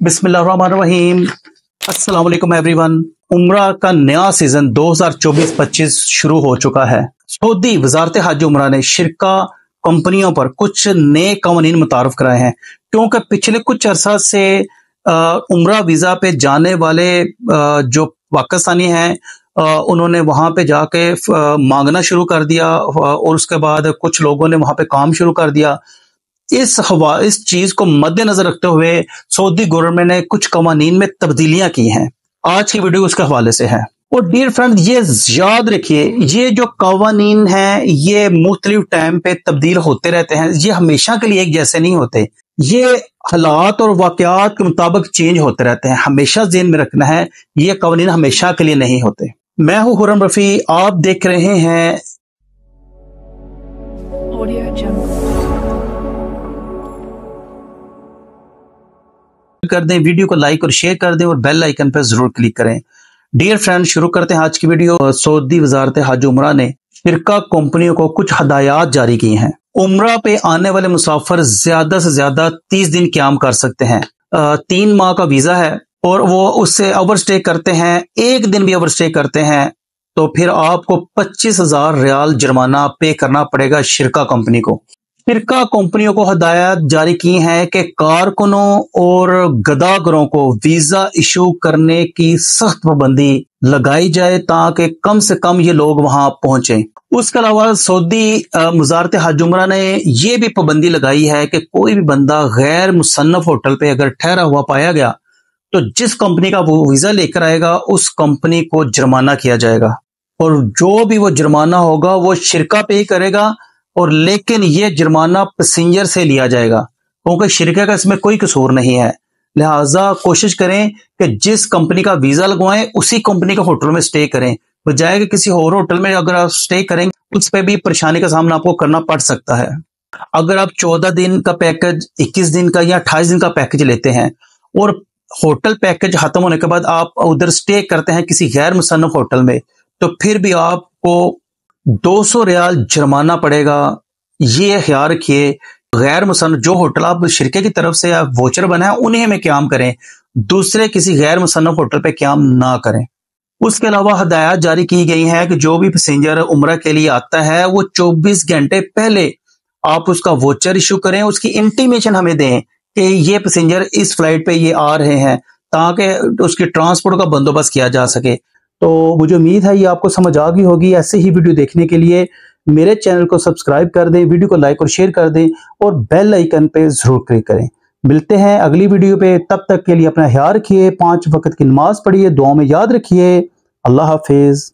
बिस्मिल्लाहिर्रहमानिर्रहीम। अस्सलाम वालेकुम एवरीवन। उम्रा का नया सीजन 2024-25 शुरू हो चुका है। सऊदी वजारत हज उम्रा ने शिरका कंपनियों पर कुछ नए कवानीन मुतारफ कराए हैं, क्योंकि पिछले कुछ अरसा से उम्रा वीजा पे जाने वाले जो पाकिस्तानी हैं उन्होंने वहां पे जाके मांगना शुरू कर दिया और उसके बाद कुछ लोगों ने वहां पे काम शुरू कर दिया। इस चीज को मद्देनजर रखते हुए सऊदी गवर्नमेंट ने कुछ कवानीन में तब्दीलियां की हैं। आज की वीडियो उसके हवाले से है। और डियर फ्रेंड, ये याद रखिए, ये जो कवानीन हैं ये मुख्तलिफ टाइम पे तब्दील होते रहते हैं। ये हमेशा के लिए एक जैसे नहीं होते, ये हालात और वाकयात के मुताबिक चेंज होते रहते हैं। हमेशा ज़हन में रखना है, ये कवानीन हमेशा के लिए नहीं होते। मैं हूं हुर्रम रफी, आप देख रहे हैं ऑडियो जंगल। कर दें, वीडियो को लाइक और शेयर कर दें और बेल आइकन पर जरूर क्लिक करें। डियर फ्रेंड, शुरू करते हैं आज की वीडियो। सऊदी वजारत हज उम्रा ने शिरका कंपनियों को कुछ हदायत जारी की हैं। उम्रा पे आने वाले मुसाफिर ज्यादा से ज्यादा 30 दिन क़याम कर सकते हैं। 3 माह का वीजा है और वो उससे ओवर स्टे करते हैं, एक दिन भी ओवर स्टे करते हैं तो फिर आपको 25,000 रियाल जुर्माना पे करना पड़ेगा शिरका कंपनी को। शिरका कंपनियों को हदायत जारी की है कि कारकुनों और गदागरों को वीजा इशू करने की सख्त पाबंदी लगाई जाए ताकि कम से कम ये लोग वहां पहुंचे। उसके अलावा सऊदी वजारत हज उम्रा ने यह भी पाबंदी लगाई है कि कोई भी बंदा गैर मुसन्नफ होटल पे अगर ठहरा हुआ पाया गया तो जिस कंपनी का वो वीजा लेकर आएगा उस कंपनी को जुर्माना किया जाएगा और जो भी वो जुर्माना होगा वो शिरका पे ही करेगा। और लेकिन ये जुर्माना पैसेंजर से लिया जाएगा क्योंकि शिरका का इसमें कोई कसूर नहीं है। लिहाजा कोशिश करें कि जिस कंपनी का वीजा लगवाएं उसी कंपनी के होटल में स्टे करें, बजाय कि किसी और होटल में अगर आप स्टे करेंगे उस पर भी परेशानी का सामना आपको करना पड़ सकता है। अगर आप 14 दिन का पैकेज, 21 दिन का या 28 दिन का पैकेज लेते हैं और होटल पैकेज खत्म होने के बाद आप उधर स्टे करते हैं किसी गैर मुसन्नफ होटल में, तो फिर भी आपको 200 रियाल जुर्माना पड़ेगा। ये ख्याल रखिए, गैर मुसन्नफ जो होटल आप शिरके की तरफ से आप वोचर बना है उन्हीं में क़याम करें, दूसरे किसी गैर मुसन्नफ होटल पे क़याम ना करें। उसके अलावा हदायत जारी की गई है कि जो भी पैसेंजर उम्रा के लिए आता है वो 24 घंटे पहले आप उसका वोचर इशू करें, उसकी इंटीमेशन हमें दें कि ये पैसेंजर इस फ्लाइट पे ये आ रहे हैं ताकि उसकी ट्रांसपोर्ट का बंदोबस्त किया जा सके। तो मुझे उम्मीद है ये आपको समझ आ गई होगी। ऐसे ही वीडियो देखने के लिए मेरे चैनल को सब्सक्राइब कर दें, वीडियो को लाइक और शेयर कर दें और बेल आइकन पे जरूर क्लिक करें। मिलते हैं अगली वीडियो पे, तब तक के लिए अपना ख्याल रखिए, 5 वक्त की नमाज पढ़िए, दुआ में याद रखिए। अल्लाह हाफिज।